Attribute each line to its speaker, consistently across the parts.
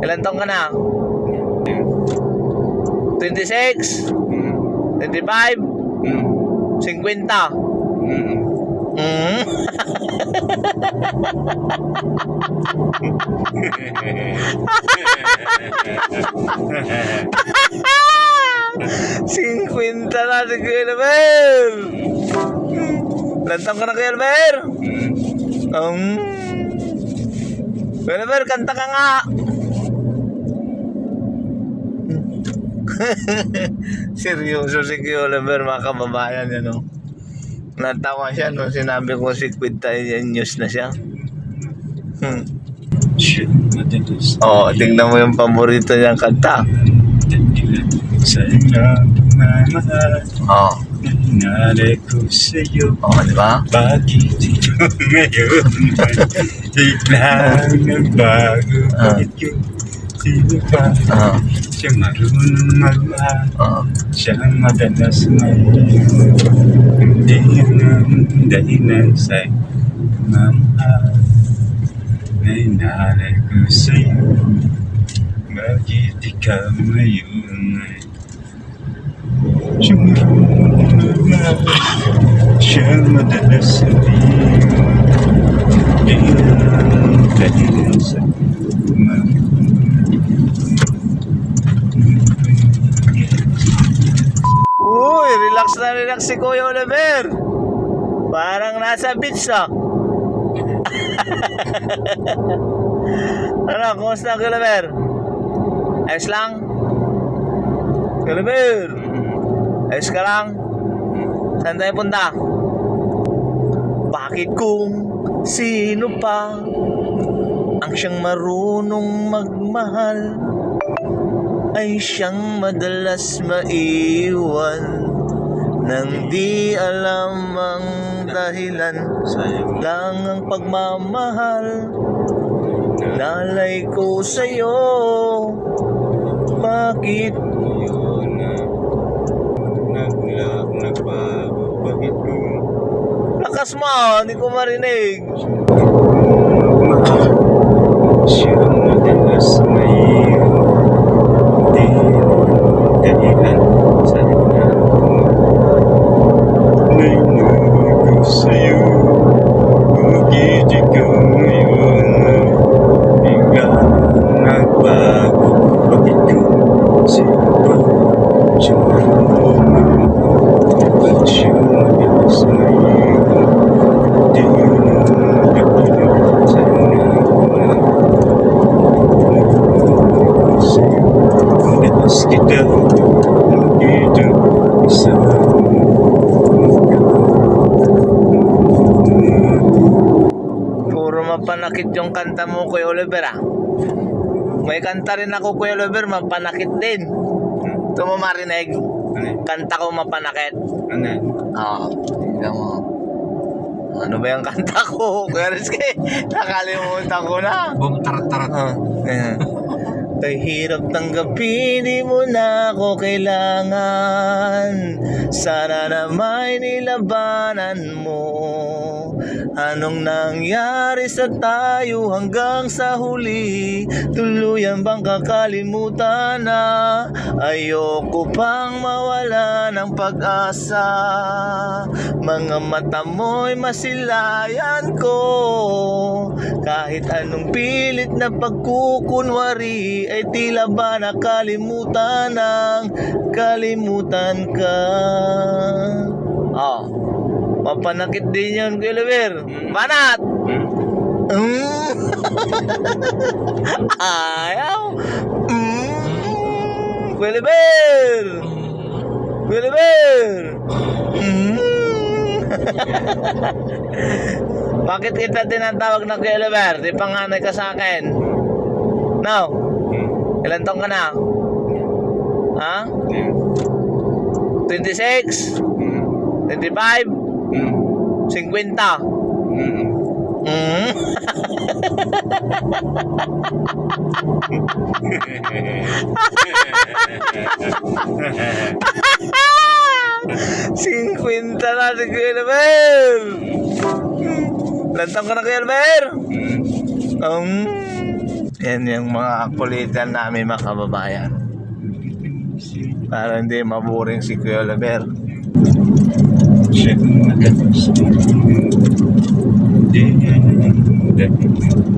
Speaker 1: Ilan taong ka na? 26? 25? 50? Singkwenta na si Kuya Elmer. Ilan taong ka na, Kuya Elmer? Kuya Elmer, kanta ka nga. Seryoso si Kuya Elmer, mga kababayan yan, no? Natawa siya nung sinabi ko si Quinta news na siya. Oh, tingnan mo yung paborito niyang kanta. Oh.
Speaker 2: Hinalay ko sa'yo.
Speaker 1: Oh, di ba?
Speaker 2: Bakit ito ngayon? Biglang nagbago. Bakit yun? Sino pa? Siya marunong magmahal. Siya madalas ngayon. Hindi naman dahilan sa'yo mamahal. Na hinalay ko sa'yo. Bakit ikaw ngayon? Siya marunong magmahal. Siya madalas ngayon. Hindi naman dahilan sa'yo mamahal.
Speaker 1: Uy, relax si Kuya Oliver. Parang nasa beach na. Ano, kumusta Kuya Oliver? Ayos lang? Kuya Oliver, ayos ka lang? Saan tayo punta? Bakit kung sino pa ang siyang marunong magmahal ay siyang madalas maiwan nang di alam ang dahilan. Sayang lang ang pagmamahal. Nalay ko sa'yo. Bakit?
Speaker 2: Nagbago. Bakit ko?
Speaker 1: Lakas mo, hindi ko marinig.
Speaker 2: Siya madalas ngayon. Di dahilan sa nainugo sa'yo. Bakit ikaw ngayon biglang nagbago? Bakit ko sino ba? Siya marunong. Siya madalas ngayon. Di dahilan sa kita begitu sama.
Speaker 1: Puro mapanakit yung kanta mo, Kuya Oliver, ah. May kanta rin ako, Kuya Oliver, mapanakit din. Ito mo marinig. Kanta ko mapanakit.
Speaker 2: Ano?
Speaker 1: Oo, tingnan mo. Ano ba yung kanta ko? Kuya Rizky, nakalimutan ko na.
Speaker 2: Bum tarat-tarat.
Speaker 1: Kay hirap tanggapin, di mo na ako kailangan. Sana na may nilabanan mo. Anong nangyari sa tayo hanggang sa huli? Tuluyan bang kakalimutan na? Ayoko pang mawala ng pag-asa. Mga mata mo'y masilayan ko. Kahit anong pilit na pagkukunwari ay tila ba nakalimutan ng kalimutan ka. Oh, mapanakit din yun, Kuya Oliver. Banat! Ayaw! Kuya Oliver! Kuya Oliver! Bakit kita tinatawag na Kuya Oliver? Di panganay ka sa akin. No? Ilan taong ka na? Ha? 26? 25? 50? Singkwenta na si Kuya Elmer. Ilan taong ka na, Kuya Elmer? Yan yung mga kulitan namin mga kababayan. Para hindi maboring si Kuya Oliver.
Speaker 2: Siya magatas.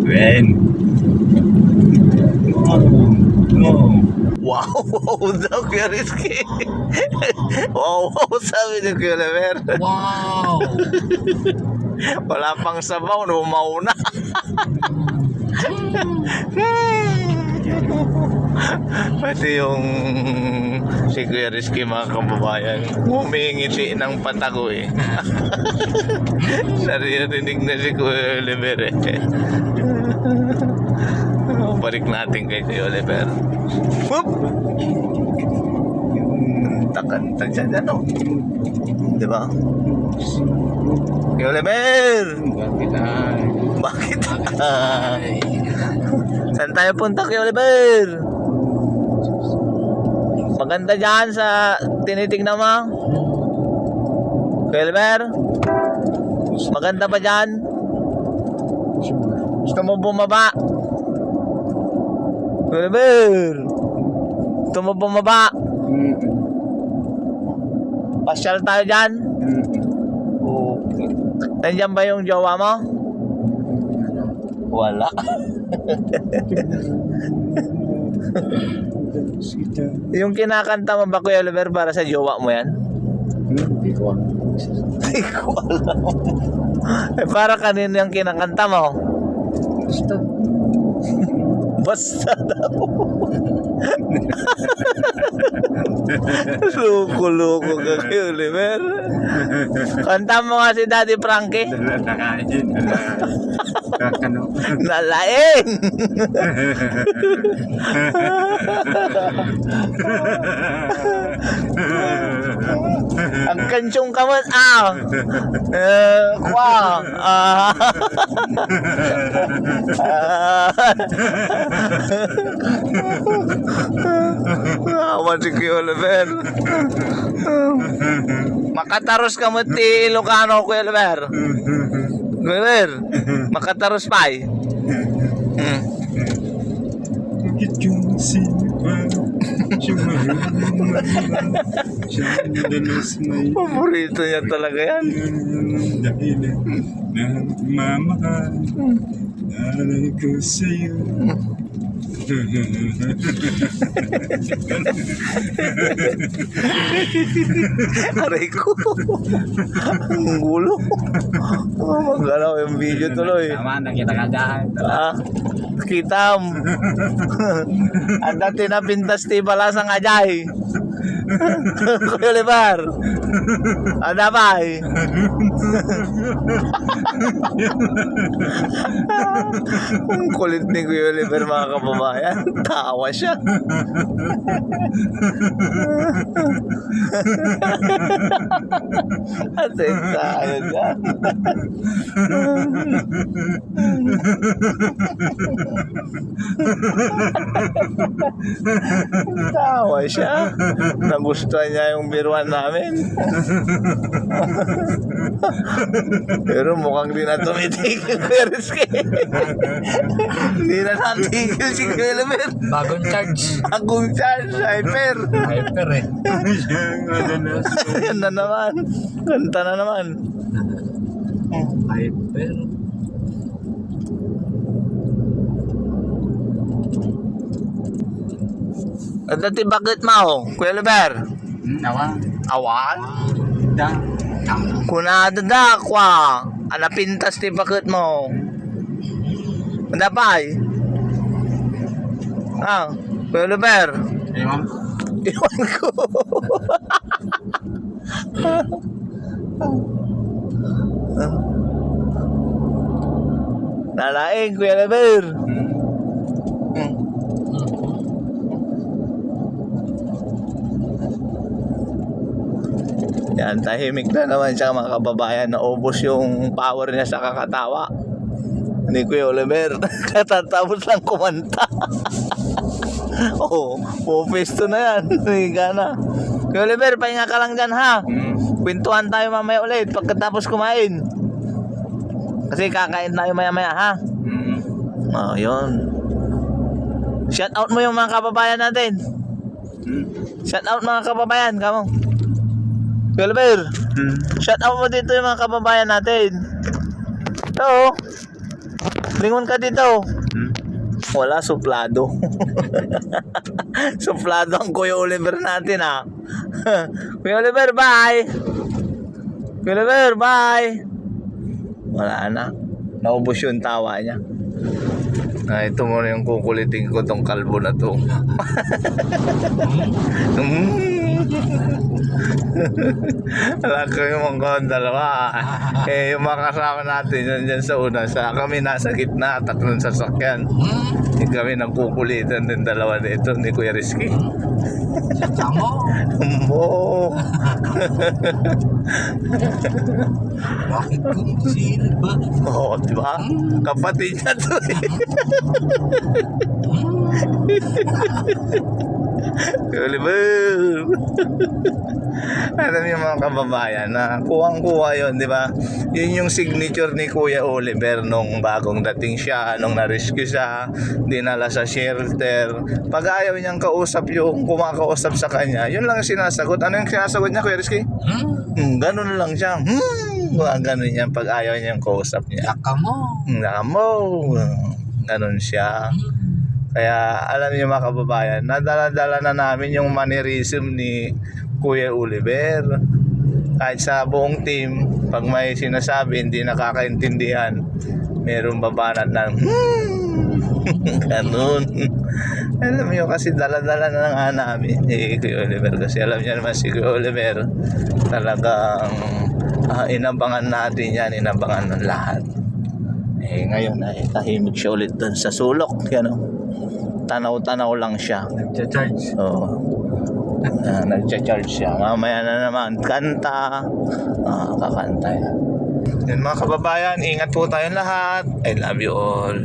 Speaker 2: When? No.
Speaker 1: Wow, wow daw Kuya Rizky. Wow, wow sabi ni Kuya Oliver.
Speaker 3: Wow!
Speaker 1: Wala pang sabaw, lumaw na. Pati yung si Kuya Rizky mga kababayan, humingiti ng patago eh. Naririnig na si Kuya Oliver eh. Balik natin kay Kuya Oliver. Whoop! Takantag siya dyan oh. Diba? Kuya Oliver! Bakit ay? Saan tayo punta Kuya Oliver? Maganda dyan sa tinitignan mo? Kuya Oliver? Maganda ba dyan? Gusto mo bumaba? Kuya Oliver! Gusto mo bumaba? Pasyal tayo dyan? Okay. Nandiyan ba yung jowa mo? Wala. Yung kinakanta mo ba Kuya Oliver para sa jowa mo yan?
Speaker 3: Hindi ko alam.
Speaker 1: Hindi ko alam. Eh para kanino yung kinakanta mo?
Speaker 3: Basta.
Speaker 1: Basta daw. Loko-loko ka Kuya Oliver. Kanta mo nga si Daddy Frankie.
Speaker 2: Nakain. Kakano.
Speaker 1: Nalaing. Ang kansyong kamot kwa awan si Kuya Oliver. Makataros kamot ti Ilocano Kuya Oliver. Kuya Oliver, makataros pa eh.
Speaker 2: Bakit yung sipa?
Speaker 1: Paborito niya talaga yan.
Speaker 2: Dahil nagmamahal alay ko sa'yo.
Speaker 1: Aray ko. Ang gulo. Magalaw yung video tuloy.
Speaker 3: Tama, nakita ka dyan.
Speaker 1: Kitam. Ang dati na pintas ti balasang ajay. Kuya Oliver. Ada ba eh? Ang kulit ni Kuya Oliver mga kababayan. Tawa siya. Atin tayo dyan. Tawa siya. Nagustuhan niya yung biruan namin. Pero mukhang di na tumitigil Kuya Rizky. Hindi na natigil si Kuya Oliver.
Speaker 3: Bagong charge.
Speaker 1: Bagong charge, hyper.
Speaker 3: Hyper eh.
Speaker 1: Yan na naman. Kanta na naman.
Speaker 3: Hyper.
Speaker 1: At dati bakit mo, Kuya Oliver?
Speaker 3: Nawa.
Speaker 1: Awan?
Speaker 3: Da.
Speaker 1: Kunada da kwa. Anapintas ti bakit mo. Ano pa eh? Kuya Oliver.
Speaker 3: Ewan.
Speaker 1: Iwan ko. Nalaing Kuya Oliver. Yan, tahimik na naman siya mga kababayan. Naubos yung power niya sa kakatawa ni Kuya Oliver. Katatapos lang kumanta. Oo, pupesto na yan. Higa na. Kuya Oliver, pahinga ka lang dyan ha. Kwentuhan tayo mamaya ulit pagkatapos kumain. Kasi kakain tayo maya maya ha. Oh, yun. Shout out mo yung mga kababayan natin. Shout out mga kababayan, kamo. Kuya Oliver, shout out mo dito yung mga kababayan natin. Ito, lingon ka dito. Wala, suplado. Suplado ang Kuya Oliver natin, ha. Kuya Oliver, bye. Kuya Oliver, bye. Wala na. Naubos yung tawa niya. Ito muna yung kukulitin ko tong kalbo na to. Alam ko yung mga dalawa. Yung mga kasama natin yan dyan sa una. Kami nasa gitna, tatlong sasakyan. Kami nagkukulitan din dalawa dito ni Kuya Rizky.
Speaker 3: Tamo.
Speaker 1: Mo.
Speaker 3: Bakit kung sino ba?
Speaker 1: Oo, diba? Kapatid niya to eh. Oliver. Alam niyo mga kababayan na kuwang-kuha yun, di ba? Yun yung signature ni Kuya Oliver nung bagong dating siya, nung na-rescue siya, dinala sa shelter. Pag ayaw niyang kausap yung kumakausap sa kanya, yun lang yung sinasagot. Ano yung sinasagot niya, Kuya Rizky? Ganun lang siya. Ganun niya pag ayaw niyang kausap niya.
Speaker 3: Laka mo.
Speaker 1: Namo. Ganun siya. Kaya alam niyo mga kababayan, nadala-dala na namin yung mannerism ni Kuya Oliver. Kahit sa buong team, pag may sinasabi hindi nakakaintindihan, merong babanat ng ganun. Alam niyo kasi dala-dala na nga namin Kuya Oliver. Kasi alam niyo naman si Kuya Oliver, talagang inabangan natin yan, inabangan ng lahat. Ngayon ay tahimik siya ulit dun sa sulok. Yan, tanaw-tanaw lang siya.
Speaker 3: Nagcha-charge.
Speaker 1: Oo. Nagcha-charge siya. Mamaya na naman, kanta. Kakanta yan. Yan mga kababayan, ingat po tayong lahat. I love you all.